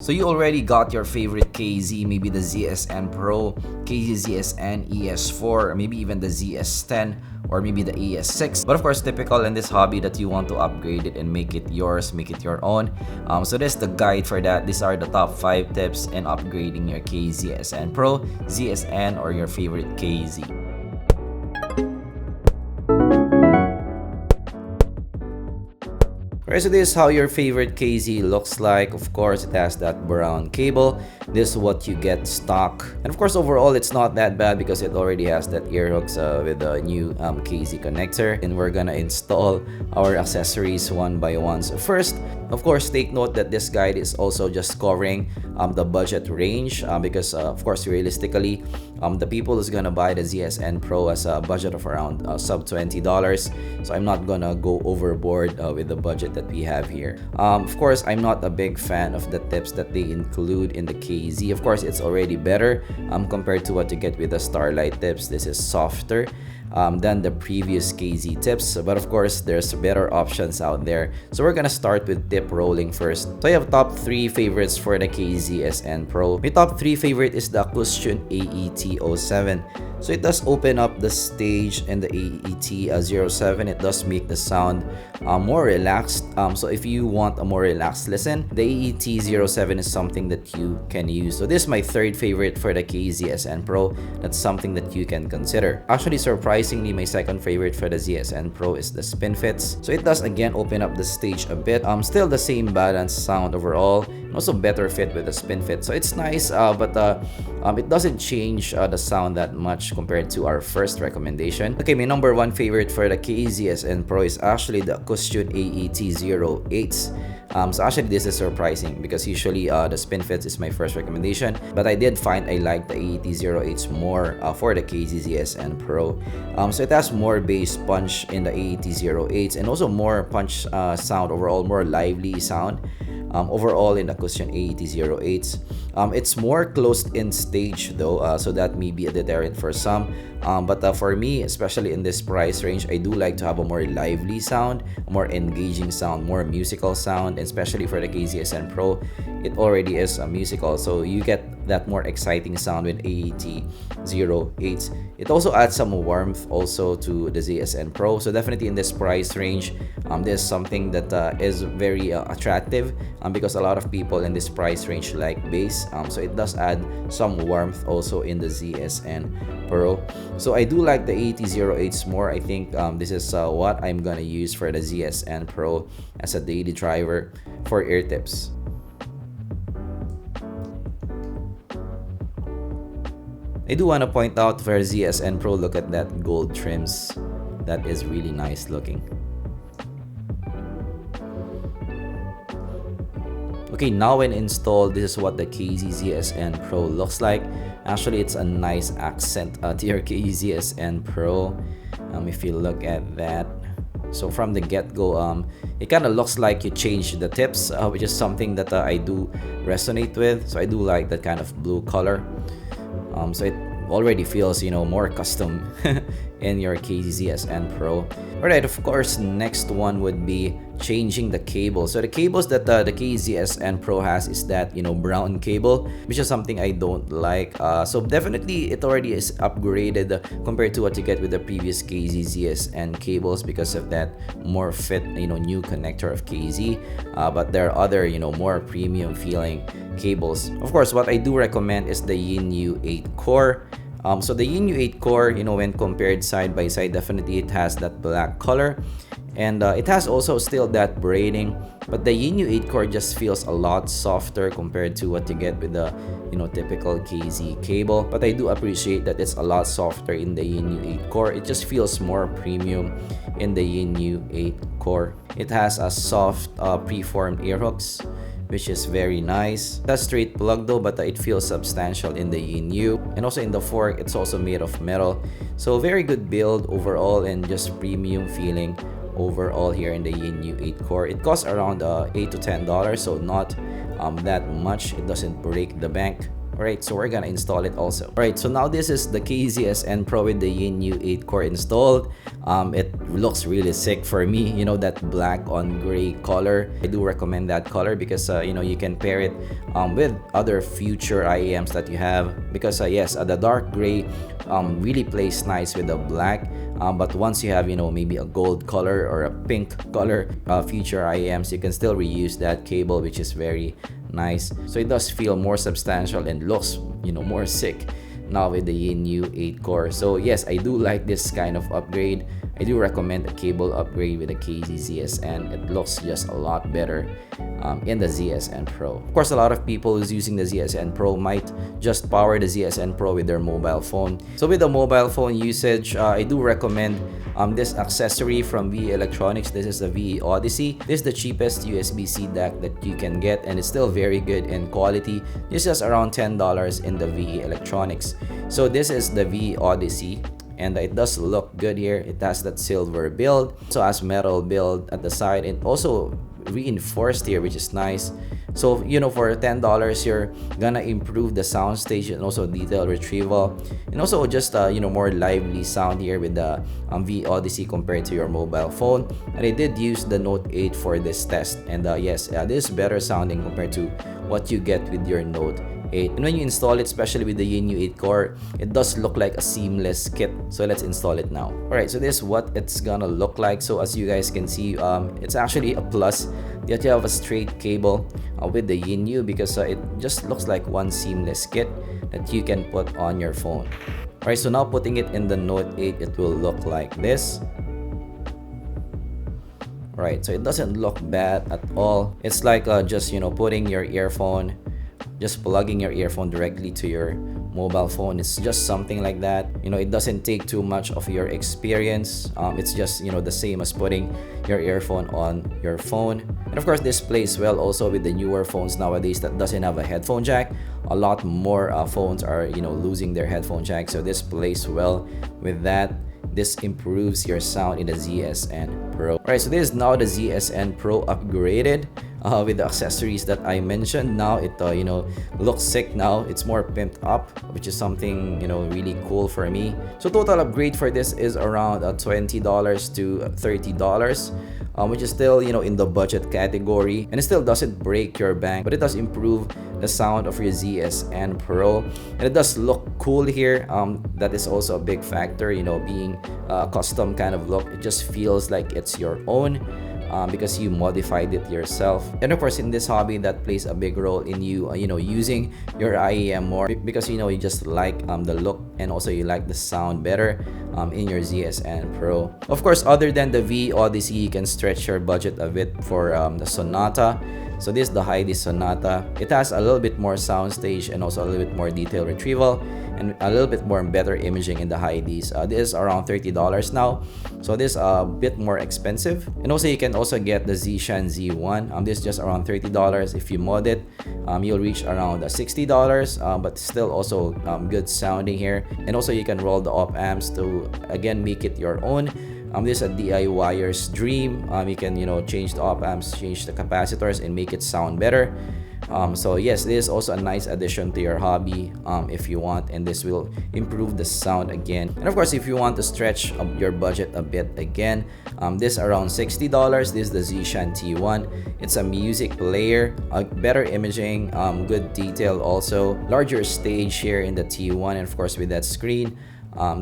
So you already got your favorite KZ, maybe the ZSN Pro, KZ ZSN ES4, or maybe even the ZS10, or maybe the ES6. But of course, typical in this hobby that you want to upgrade it and make it yours, make it your own. So this is the guide for that. These are the top 5 tips in upgrading your KZ ZSN Pro, ZSN, or your favorite KZ. Alright, so this is how your favorite KZ looks like. Of course, it has that brown cable. This is what you get stock. And of course, overall, it's not that bad because it already has that ear hooks with the new KZ connector. And we're gonna install our accessories one by one. So first, of course, take note that this guide is also just covering the budget range because, of course, realistically, the people who's gonna buy the ZSN Pro has a budget of around sub $20. So I'm not gonna go overboard with the budget that we have here. Of course, I'm not a big fan of the tips that they include in the KZ. Of course, it's already better compared to what you get with the Starlight tips. This is softer than the previous KZ tips, but of course there's better options out there. So we're gonna start with tip rolling first. So I have top 3 favorites for the KZ ZSN Pro. My top 3 favorite is the Acoustion AET07. So it does open up the stage, and the AET07, it does make the sound more relaxed. So if you want a more relaxed listen, the AET07 is something that you can use. So this is my 3rd favorite for the KZSN Pro. That's something that you can consider. Actually, surprisingly, my 2nd favorite for the ZSN Pro is the Spin Fits. So it does again open up the stage a bit. Still the same balanced sound overall, and also better fit with the Spin Fit. So it's nice, but it doesn't change the sound that much compared to our first recommendation. Okay, my number 1 favorite for the KZSN Pro is actually the Acoustion AET08. So actually this is surprising because usually the Spin Fits is my first recommendation, but I did find I like the AET08s more for the KZSN Pro. So it has more bass punch in the AET08s and also more punch sound overall, more lively sound. Overall in the Acoustion AET08s. It's more closed in stage though, so that may be a deterrent for some. But for me, especially in this price range, I do like to have a more lively sound, a more engaging sound, more musical sound, especially for the KZSN Pro. It already is a musical, so you get that more exciting sound with AET08s. It also adds some warmth also to the ZSN Pro. So definitely in this price range, this is something that is very attractive because a lot of people in this price range like bass. So it does add some warmth also in the ZSN Pro. So I do like the AET08s more. I think this is what I'm gonna use for the ZSN Pro as a daily driver for ear tips. I do want to point out for ZSN Pro, look at that gold trims. That is really nice looking. Okay, now when installed, this is what the KZSN Pro looks like. Actually, it's a nice accent to your KZSN Pro. If you look at that. So from the get-go, it kind of looks like you changed the tips, which is something that I do resonate with. So I do like that kind of blue color. So it already feels, you know, more custom in your KZSN Pro. Alright, of course, next one would be changing the cable. So the cables that the KZSN Pro has is that, you know, brown cable, which is something I don't like. So definitely it already is upgraded compared to what you get with the previous KZSN cables because of that more fit, you know, new connector of KZ. But there are other, you know, more premium feeling cables. Of course, what I do recommend is the Yinyu 8 core. So the Yinyu 8 core, you know, when compared side by side, definitely it has that black color, and it has also still that braiding, but the Yinyu 8 core just feels a lot softer compared to what you get with the, you know, typical KZ cable. But I do appreciate that it's a lot softer in the Yinyu 8 core. It just feels more premium in the Yinyu 8 core. It has a soft preformed ear hooks, which is very nice. That's straight plug though, but it feels substantial in the Yinyu. And also in the fork, it's also made of metal. So very good build overall and just premium feeling overall here in the Yinyu 8 core. It costs around $8 to $10, so not that much. It doesn't break the bank Alright, so we're gonna install it also. Alright, so now this is the CSN Pro with the Yin 8 core installed. It looks really sick for me, you know, that black on gray color. I do recommend that color because you know, you can pair it with other future IEMs that you have, because yes, the dark gray really plays nice with the black. But once you have, you know, maybe a gold color or a pink color future IEMs, you can still reuse that cable, which is very nice. So it does feel more substantial and looks, you know, more sick now with the Yin 8 core. So yes, I do like this kind of upgrade. I do recommend a cable upgrade with the ZSN. It looks just a lot better in the ZSN Pro. Of course, a lot of people who's using the ZSN Pro might just power the ZSN Pro with their mobile phone. So with the mobile phone usage, I do recommend this accessory from VE Electronics. This is the VE Odyssey. This is the cheapest USB-C DAC that you can get, and it's still very good in quality. This is around $10 in the VE Electronics. So this is the VE Odyssey, and it does look good here. It has that silver build, so has metal build at the side, and also reinforced here, which is nice. So you know, for $10 you're gonna improve the sound stage and also detail retrieval, and also just you know, more lively sound here with the VE Odyssey compared to your mobile phone. And I did use the Note 8 for this test, and yes, this is better sounding compared to what you get with your Note 8. And when you install it, especially with the Yin 8 core, it does look like a seamless kit. So let's install it now. Alright, so this is what it's gonna look like. So as you guys can see, it's actually a plus that you have a straight cable with the Yin, because it just looks like one seamless kit that you can put on your phone. Alright, so now putting it in the Note 8, it will look like this. Right, so it doesn't look bad at all. It's like just, you know, putting your earphone, just plugging your earphone directly to your mobile phone. It's just something like that. You know, it doesn't take too much of your experience. It's just, you know, the same as putting your earphone on your phone. And of course, this plays well also with the newer phones nowadays that doesn't have a headphone jack. A lot more phones are, you know, losing their headphone jack, so this plays well with that. This improves your sound in the ZSN Pro. Alright, so this is now the ZSN Pro upgraded with the accessories that I mentioned. Now it you know, looks sick now. It's more pimped up, which is something, you know, really cool for me. So total upgrade for this is around $20 to $30. Which is still, you know, in the budget category, and it still doesn't break your bank, but it does improve the sound of your ZSN Pro, and it does look cool here. That is also a big factor, you know, being a custom kind of look. It just feels like it's your own, because you modified it yourself. And of course, in this hobby, that plays a big role in you, you know, using your IEM more, because, you know, you just like the look, and also you like the sound better in your ZSN Pro. Of course, other than the VE Odyssey, you can stretch your budget a bit for the Sonata. So this is the Heidi Sonata. It has a little bit more soundstage and also a little bit more detail retrieval and a little bit more better imaging in the Heidis. This is around $30 now, so this is a bit more expensive. And also you can also get the Zishan Z1. This is just around $30. If you mod it, you'll reach around $60, but still also good sounding here. And also you can roll the op amps to again make it your own. This is a DIYer's dream. You can, you know, change the op amps, change the capacitors, and make it sound better. So yes, this is also a nice addition to your hobby if you want, and this will improve the sound again. And of course, if you want to stretch your budget a bit again, this is around $60. This is the Zishan T1. It's a music player, better imaging, good detail also, larger stage here in the T1, and of course with that screen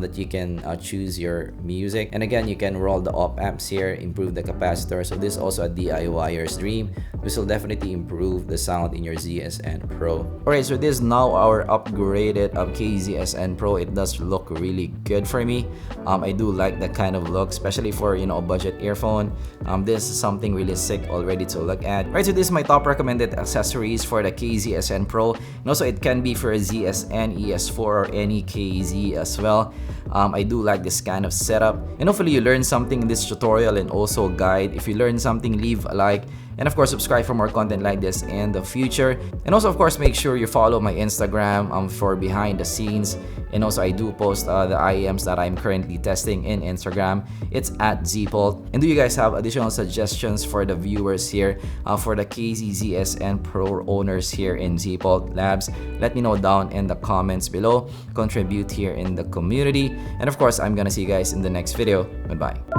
that you can choose your music. And again, you can roll the op amps here, improve the capacitor. So this is also a DIYer's dream. This will definitely improve the sound in your ZSN Pro. Alright, so this is now our upgraded KZSN Pro. It does look really good for me. I do like that kind of look, especially for, you know, a budget earphone. This is something really sick already to look at. Alright, so this is my top recommended accessories for the KZSN Pro. And also it can be for a ZSN, ES4, or any KZ as well. I do like this kind of setup, and hopefully you learned something in this tutorial and also guide. If you learned something, leave a like And of course, subscribe for more content like this in the future. And also, of course, make sure you follow my Instagram for behind the scenes. And also, I do post the IEMs that I'm currently testing in Instagram. It's at zpolt. And do you guys have additional suggestions for the viewers here for the CSN Pro owners here in zpolt Labs? Let me know down in the comments below. Contribute here in the community. And of course, I'm gonna see you guys in the next video. Goodbye.